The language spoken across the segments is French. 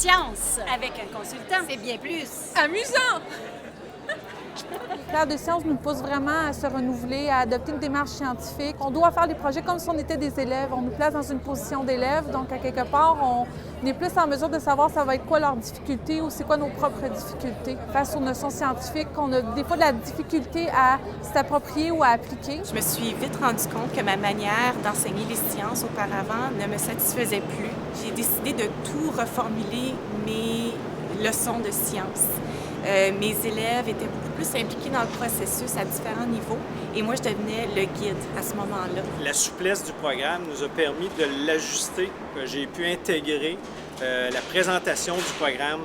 science. Avec un consultant. C'est bien plus. Amusant! L'éclair de science nous pousse vraiment à se renouveler, à adopter une démarche scientifique. On doit faire des projets comme si on était des élèves. On nous place dans une position d'élève, donc à quelque part, on est plus en mesure de savoir ça va être quoi leurs difficultés ou c'est quoi nos propres difficultés. Face aux notions scientifiques, on a des fois de la difficulté à s'approprier ou à appliquer. Je me suis vite rendu compte que ma manière d'enseigner les sciences auparavant ne me satisfaisait plus. J'ai décidé de tout reformuler mes leçons de sciences. Mes élèves étaient beaucoup plus impliqués dans le processus à différents niveaux et moi, je devenais le guide à ce moment-là. La souplesse du programme nous a permis de l'ajuster. J'ai pu intégrer la présentation du programme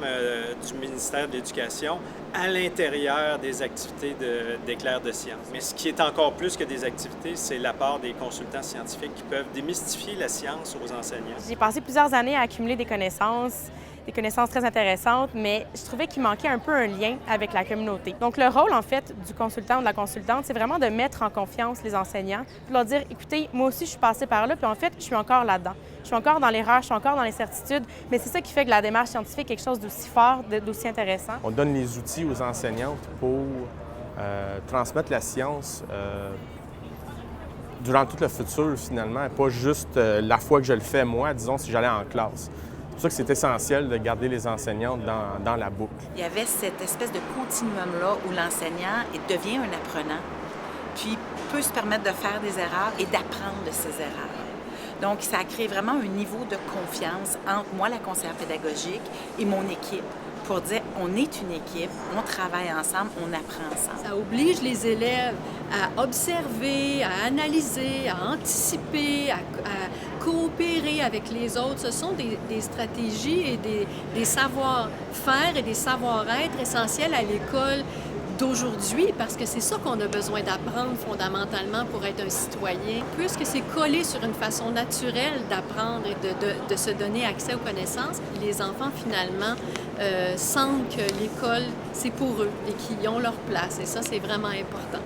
du ministère de l'Éducation à l'intérieur des activités d'éclair de sciences. Mais ce qui est encore plus que des activités, c'est l'apport des consultants scientifiques qui peuvent démystifier la science aux enseignants. J'ai passé plusieurs années à accumuler des connaissances très intéressantes, mais je trouvais qu'il manquait un peu un lien avec la communauté. Donc, le rôle, en fait, du consultant ou de la consultante, c'est vraiment de mettre en confiance les enseignants, puis leur dire, écoutez, moi aussi, je suis passée par là, puis en fait, je suis encore là-dedans. Je suis encore dans l'erreur, je suis encore dans l'incertitude, mais c'est ça qui fait que la démarche scientifique est quelque chose d'aussi fort, d'aussi intéressant. On donne les outils aux enseignantes pour transmettre la science durant tout le futur, finalement, pas juste la fois que je le fais, moi, disons, si j'allais en classe. C'est pour ça que c'est essentiel de garder les enseignantes dans la boucle. Il y avait cette espèce de continuum-là où l'enseignant devient un apprenant, puis peut se permettre de faire des erreurs et d'apprendre de ses erreurs. Donc, ça a créé vraiment un niveau de confiance entre moi, la conseillère pédagogique, et mon équipe pour dire on est une équipe, on travaille ensemble, on apprend ensemble. Ça oblige les élèves à observer, à analyser, à anticiper, à coopérer avec les autres. Ce sont des stratégies et des savoir-faire et des savoir-être essentiels à l'école d'aujourd'hui, parce que c'est ça qu'on a besoin d'apprendre fondamentalement pour être un citoyen. Puisque c'est collé sur une façon naturelle d'apprendre et de se donner accès aux connaissances, les enfants, finalement, sentent que l'école, c'est pour eux et qu'ils ont leur place. Et ça, c'est vraiment important.